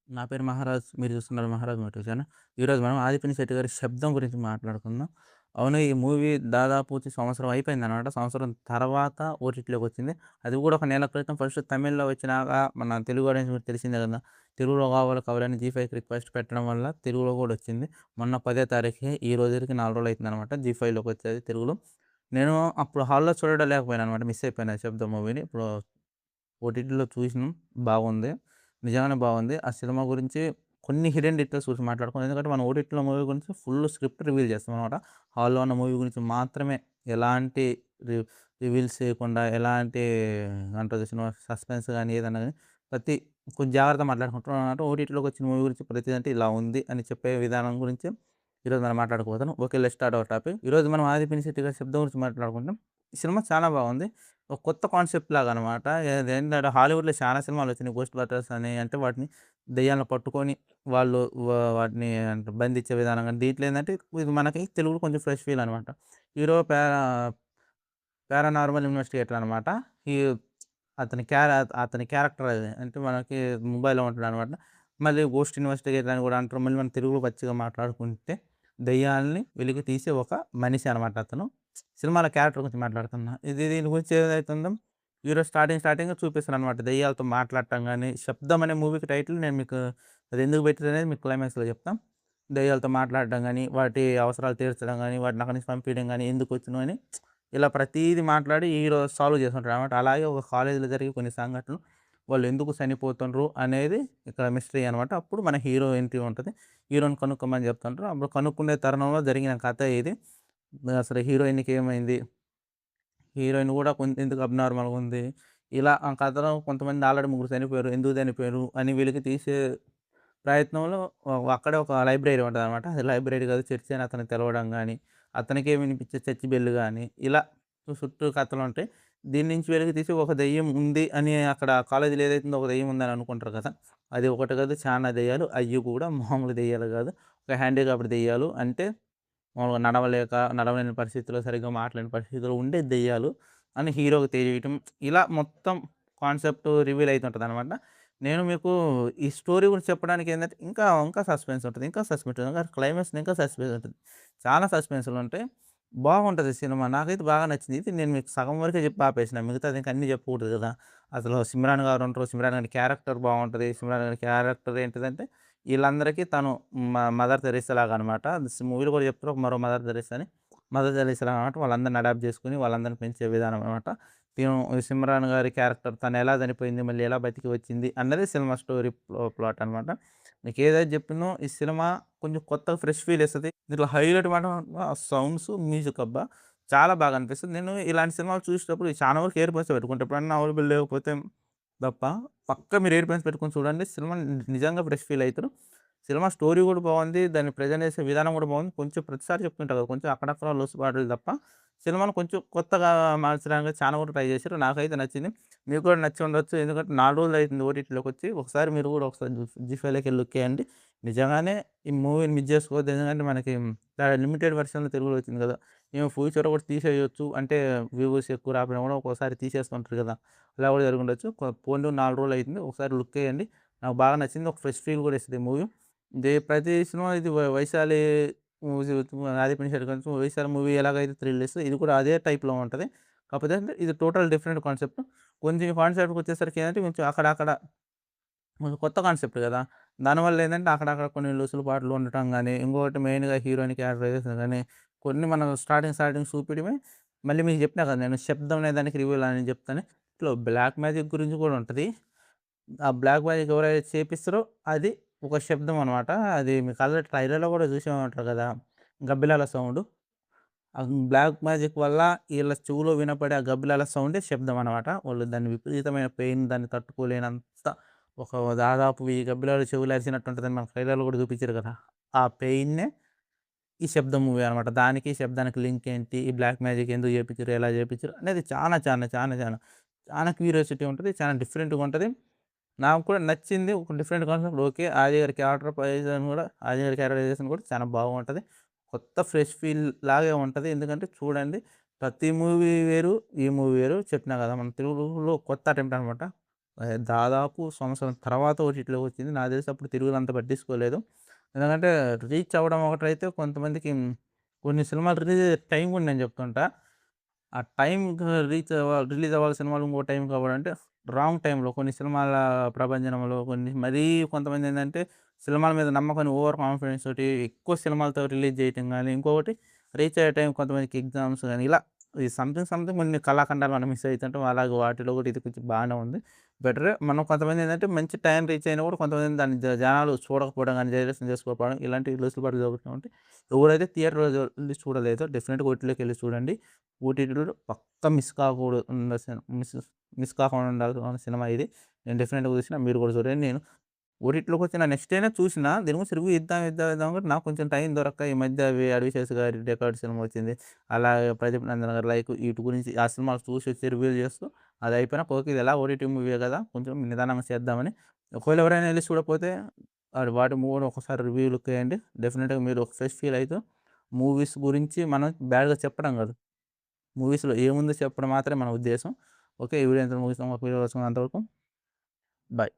నా పేరు మహారాజ్. మీరు చూస్తున్నారు 'మహారాజ్ మోటివ్' ఛానల్. ఈరోజు మనం 'ఆదిపినిశెట్టి' గారి 'శబ్దం' గురించి మాట్లాడుకుందాం. అవును, ఈ మూవీ దాదాపు సంవత్సరం అయిపోయిందనమాట. సంవత్సరం తర్వాత ఓటీటీలోకొచ్చింది. అది కూడా ఒక నెల క్రితం ఫస్ట్ తమిళ్‌లో వచ్చినాక మన తెలుగు ఆడియన్స్ మీకు తెలిసిందే కదా! తెలుగులో కావాలని జీ5కి రిక్వెస్ట్ పెట్టడం వల్ల తెలుగులో కూడా వచ్చింది. మొన్న 10వ తారీఖే ఈ రోజుకి 4 రోజులు అయితుందనమాట. జీ5లోకి వచ్చేది తెలుగులో. నేను అప్పుడు హాల్‌లో చూడలేకపోయాననమాట. మిస్ అయిపోయాను 'శబ్దం' మూవీని. ఇప్పుడు ఓటీటీలో చూసినాం. బాగుంది. నిజంగానే బాగుంది. ఆ సినిమా గురించి కొన్ని హిడెన్ డీటెయిల్స్ గురించి మాట్లాడుకుందాం. ఎందుకంటే మనం ఓటీటీలో మూవీ గురించి ఫుల్ స్క్రిప్ట్ రివీల్ చేస్తామనమాట. హాల్‌లో ఉన్న మూవీ గురించి మాత్రమే ఎలాంటి రి రివీల్స్ చేయకుండా, ఎలాంటి అంటారు చూసినవా సస్పెన్స్ గాని, ఏదన్నా గాని ప్రతి కొంచెం జాగ్రత్తగా మాట్లాడుకుంటున్నాం అన్నమాట. ఓటీటీలోకి వచ్చిన మూవీ గురించి ప్రతిదంటే ఇలా ఉంది అని చెప్పే విధానం గురించి ఈరోజు మనం మాట్లాడుకోబోతున్నాం. Okay, let's start our topic. ఈరోజు మనం 'ఆది పినిశెట్టి' గారి 'శబ్దం' గురించి మాట్లాడుకుంటాం. ఈ సినిమా చాలా బాగుంది. ఒక కొత్త కాన్సెప్ట్ లాగనమాట. ఇదేంటంటే హాలీవుడ్‌లో చాలా సినిమాలొచ్చినాయి. 'గోస్ట్ బస్టర్స్' అని అంటే వాటిని దెయ్యాలను పట్టుకొని వాళ్ళు వాటిని అంటే బంధించే విధానం గాని, దీంట్లో ఏందంటే ఇది మనకి తెలుగులో కొంచెం ఫ్రెష్ ఫీల్ అనమాట. హీరో పారానార్మల్ ఇన్వెస్టిగేటర్ అనమాట. ఈ అతని క్యారెక్టర్ అది. అంటే మనకి ముంబైలో ఉంటాడనమాట. మళ్ళీ గోస్ట్ ఇన్వెస్టిగేటర్ అని గూడా అంటారు. మళ్ళీ మన తెలుగులో పచ్చిగా మాట్లాడుకుంటే దెయ్యాల్ని వెలికి తీసే ఒక మనిషి అనమాట అతను. సినిమాలో క్యారెక్టర్ గురించి మాట్లాడుతున్నా. దీని గురించి ఏదైతుందో హీరో స్టార్టింగ్‌గా చూపిస్తారనమాట. దెయ్యాలతో మాట్లాడటం గాని, 'శబ్దం' అనే మూవీకి టైటిల్ నేను మీకు అది ఎందుకు పెట్టారనేది మీకు క్లైమాక్స్‌లో చెప్తా. దెయ్యాలతో మాట్లాడడం గాని, వాటి అవసరాలు తీర్చడం గాని, వాటిని అక్కడి నుంచి పంపియడం గాని, ఎందుకొచ్చినవు అని ఇలా ప్రతీది మాట్లాడి హీరో సాల్వ్ చేసుకుంటాడనమాట. అలాగే ఒక కాలేజీలో జరిగే కొన్ని సంఘటనలు వాళ్ళు ఎందుకు చనిపోతుండ్రు అనేది ఇక్కడ మిస్టరీ అనమాట. అప్పుడు మన హీరో ఎంట్రీ ఉంటది. హీరోని కనుక్కోమని చెప్తుంటారు. అప్పుడు కనుక్కునే తరుణంలో జరిగిన కథ ఇది. అసలు హీరోయిన్‌కి ఏమైంది? హీరోయిన్ గూడా ఎందుకు అబ్‌నార్మల్‌గా ఉంది? ఇలా ఆ కథలో కొంతమంది ఆల్రెడీ ముగ్గురు చనిపోయారు. ఎందుకు చనిపోయారు? అని వెలికి తీసే ప్రయత్నంలో అక్కడే ఒక లైబ్రరీ ఉంటదనమాట. అది లైబ్రరీ కాదు చర్చ్ అని అతనికి తెలవడం గాని, అతనికే వినిపించే చర్చ్ బెల్ గాని, ఇలా చుట్టూ కథలుంటాయి. దీని నుంచి వెలికి తీసి ఒక దెయ్యం ఉంది అని అక్కడ కాలేజీలో ఏదైతుందో ఒక దెయ్యం ఉందని అనుకుంటారు కదా! అది ఒకటి కాదు చానా దెయ్యాలు. అయ్యి కూడా మామూలు దెయ్యాలు కాదు. ఒక హ్యాండిక్యాప్డ్ దెయ్యాలు. అంటే మామూలుగా నడవలేని పరిస్థితిలో, సరిగ్గా మాట్లాడలేని పరిస్థితిలో ఉండే దెయ్యాలు అని హీరోకి తెలియటం. ఇలా మొత్తం కాన్సెప్ట్ రివీల్ అయితుంటదనమాట. నేను మీకు ఈ స్టోరీ గురించి చెప్పడానికి ఏందంటే ఇంకా సస్పెన్స్ ఉంటది. ఇంకా క్లైమాక్స్‌లో ఇంకా సస్పెన్స్ ఉంటది. చాలా సస్పెన్స్‌లుంటాయి. బాగుంటది సినిమా. నాకైతే బాగా నచ్చింది. ఇది నేను మీకు సగం వరకే చెప్పి ఆపేసిన. మిగతాది ఇంక అన్నీ చెప్పకూడదు కదా! అసలు సిమ్రాన్ గారు ఉంటారు. సిమ్రాన్ గారి క్యారెక్టర్ బావుంటది. సిమ్రాన్ గారి క్యారెక్టర్ ఏంటిదంటే ఈళ్ళందరికీ తను మదర్ తెరెసా లాగనమాట. మూవీలో కూడా చెప్తారు ఒక మరో మదర్ తెరెసా అని. మదర్ తెరెసా లాగనమాట. వాళ్ళందరిని అడాప్ట్ చేసుకొని వాళ్ళందరిని పెంచే విధానం అనమాట. తిను సిమ్రాన్ గారి క్యారెక్టర్ తనెలా చనిపోయింది, మళ్ళీ ఎలా బతికి వచ్చింది అన్నది సినిమా స్టోరీ ప్లాట్ అనమాట. మీకేదైతే చెప్పినో ఈ సినిమా కొంచెం కొత్తగా ఫ్రెష్ ఫీల్ ఇస్తది. దీంట్లో హైలైట్ మాత్రం ఆ సౌండ్స్, మ్యూజిక్ అబ్బా! చాలా బాగా అనిపిస్తది. నేను ఇలాంటి సినిమాలు చూసేటప్పుడు చాలా వరకు ఇయర్ బడ్సే పెట్టుకుంటా. ఎప్పుడన్నా అవైలబుల్ లేకపోతే తప్ప పక్కా మీరు ఇయర్ బడ్స్ పెట్టుకొని చూడండి. సినిమా నిజంగా ఫ్రెష్ ఫీల్ అయితరు. సినిమా స్టోరీ కూడా బావుంది. దాన్ని ప్రెజెంట్ చేసే విధానం కూడా బావుంది. కొంచెం ప్రతిసారి చెప్తుంటా కదా! కొంచెం అక్కడక్కడ లోసుపాట్లు తప్ప సినిమాను కొంచెం కొత్తగా మార్చడానికి చాలా వరకు ట్రై చేశారు. నాకైతే నచ్చింది. మీకు కూడా నచ్చి ఉండొచ్చు. ఎందుకంటే 4 రోజులు అయితుంది ఓటీటీలోకొచ్చి. ఒకసారి మీరు కూడా ఒకసారి జీ5లోకెళ్ళి లుక్ ఎయండి. నిజంగానే ఈ మూవీని మిస్ చేసుకోవద్దు. ఎందుకంటే మనకి లిమిటెడ్ వెర్షన్‌లో తెలుగులో వచ్చింది కదా! ఏమో ఫ్యూచర్‌లో కూడా తీసేయొచ్చు. అంటే వ్యూవర్స్ ఎక్కువ రాకపోయినా కూడా ఒక్కోసారి తీసేస్తుంటారు కదా! అలా కూడా జరిగుండొచ్చు. పోన్లే 4 రోజులు అయితుంది. ఒకసారి లుక్ ఎయండి. నాకు బాగా నచ్చింది. ఒక ఫ్రెష్ ఫీల్ కూడా ఇస్తది ఈ మూవీ. ప్రతి సినిమా ఇది వైశాలి మూవీస్ 'ఆదిపురుష్' కొంచెం వైశాలి మూవీ ఎలాగైతే థ్రిల్ ఇస్తదో ఇది కూడా అదే టైప్‌లో ఉంటది. కాకపోతే అంటే ఇది టోటల్ డిఫరెంట్ కాన్సెప్ట్. కొంచెం కాన్సెప్ట్‌కొచ్చేసరికి ఏందంటే కొంచెం అక్కడక్కడ కొంచెం కొత్త కాన్సెప్ట్ గదా! దానివల్ల ఏందంటే అక్కడక్కడ కొన్ని లొసులుబాట్లు ఉండటం గాని, ఇంకొకటి మెయిన్‌గా హీరోయిన్ క్యారెక్టరైజేషన్ గాని, కొన్ని మనం స్టార్టింగ్ చూపియడమే మళ్ళీ మీకు చెప్పినా కదా! నేను 'శబ్దం' అనే దానికి రివ్యూలు అని చెప్తాను. ఇట్లో బ్లాక్ మ్యాజిక్ గురించి కూడా ఉంటది. ఆ బ్లాక్ మ్యాజిక్ ఎవరైతే చేపిస్తారో అది ఒక శబ్దం అనమాట. అది మీకు ఆల్రెడీ ట్రైలర్‌లో కూడా చూసే ఉంటారు కదా! గబ్బిలాల సౌండు. ఆ బ్లాక్ మ్యాజిక్ వల్ల ఈళ్ళ చెవులో వినపడే ఆ గబ్బిలాల సౌండే శబ్దం అనమాట. వాళ్ళు దాన్ని విపరీతమైన పెయిన్ దాన్ని తట్టుకోలేనంత ఒక దాదాపు 1000 గబ్బిలాలు చెవులో అరిచినట్టు ఉంటదని మనకు ట్రైలర్‌లో కూడా చూపించారు కదా! ఆ పెయిన్‌నే ఈ 'శబ్దం' మూవీ అనమాట. దానికి, శబ్దానికి లింక్ ఏంటి? ఈ బ్లాక్ మ్యాజిక్ ఎందుకు చేపిచ్చిర్రు? ఎలా చేపిచ్చిర్రు? అనేది చాలా క్యూరియాసిటీ ఉంటది. చాలా డిఫరెంట్‌గా ఉంటది. నాకు కూడా నచ్చింది. ఒక డిఫరెంట్ కాన్సెప్ట్ ఓకే. 'ఆది' గారి క్యారెక్టరైజేషన్ కూడా చాలా బాగుంటది. కొత్త ఫ్రెష్ ఫీల్ లాగే ఉంటది. ఎందుకంటే చూడండి ప్రతి మూవీ వేరు, ఈ మూవీ వేరు. చెప్పినా కదా! మన తెలుగులో కొత్త అటెంప్ట్ అనమాట. దాదాపు సంవత్సరం తర్వాత ఓటీటీలోకి వచ్చింది. నాకు తెలిసి అప్పుడు తెలుగులో అంత పట్టించుకోలేదు. ఎందుకంటే రీచ్ అవ్వడం ఒకటైతే కొంతమందికి కొన్ని సినిమాలు రిలీజ్ అయ్యే టైం కూడా నేను చెప్తుంటా. ఆ టైంకి రిలీజ్ అవ్వాలి సినిమాలు ఇంకో టైంకి అవ్వడంటే రాంగ్ టైంలో కొన్ని సినిమాల ప్రభంజనంలో కొన్ని మరీ కొంతమందేందంటే సినిమాల మీద నమ్మకాన్ని ఓవర్ కాన్ఫిడెన్స్ తోటి ఎక్కువ సినిమాలతో రిలీజ్ చేయటం గానీ, ఇంకొకటి రీచ్ అయ్యే టైం కొంతమందికి ఎగ్జామ్స్ గానీ ఇలా ఈ సంథింగ్ కొన్ని కళాఖండాలు మనం మిస్ అయితుంటాం. అలాగే వాటిలో కూడా ఇది కొంచెం బాగానే ఉంది. బెటరే. మనం కొంతమందేందంటే మంచి టైం రీచ్ అయినా కూడా కొంతమంది దాన్ని జనాలు చూడకపోవడం గానీ, డైజెషన్ చేసుకోకపోవడం ఇలాంటి వెసులుబాట్లు జరుగుతూ ఉంటాయి. ఎవరైతే థియేటర్‌లో ఎళ్లి చూడలేదో డెఫినిట్‌గా ఓటీటీలోకెళ్ళి చూడండి. ఓటీటీలో పక్కా మిస్ కాకూడదు ఉన్న మిస్ మిస్ కాకుండా ఉండాల్సిన సినిమా ఇది. నేను డెఫినిట్‌గా చూసిన మీరు కూడా చూడండి. నేను ఓటీటీలోకొచ్చిన నెక్స్ట్ డేనే చూసినా. దీని గురించి రివ్యూ ఇద్దాం అనుకుంటే నాకు కొంచెం టైం దొరక్క ఈ మధ్య అవి 'అడివిశేష్' గారి 'డెకార్డ్' సినిమా వచ్చింది. అలాగే 'ప్రదీప్ నందన్' గారి 'లైక్' వీటి గురించి ఆ సినిమాలు చూసి వచ్చి రివ్యూలు చేస్తూ అది అయిపోయినాక ఓకే. ఇది ఎలాగో ఓటీటీ మూవీయే కదా! కొంచెం నిదానంగా చేద్దామని. ఒకవేళ ఎవరైనా ఎళ్లి చూడకపోతే వాటి మూవీ కూడా ఒకసారి రివ్యూ లుక్ ఎయండి. డెఫినిట్‌గా మీరు ఒక ఫ్రెష్ ఫీల్ అయితూ మూవీస్ గురించి మనం బ్యాడ్‌గా చెప్పడం కాదు. మూవీస్‌లో ఏముందో చెప్పడం మాత్రమే మన ఉద్దేశం. ఓకే. ఈ వీడియో ఇంతటితో ముగిస్తాం. ఒక వీడియోలో కలుసుకుందాం. అంతవరకు బాయ్.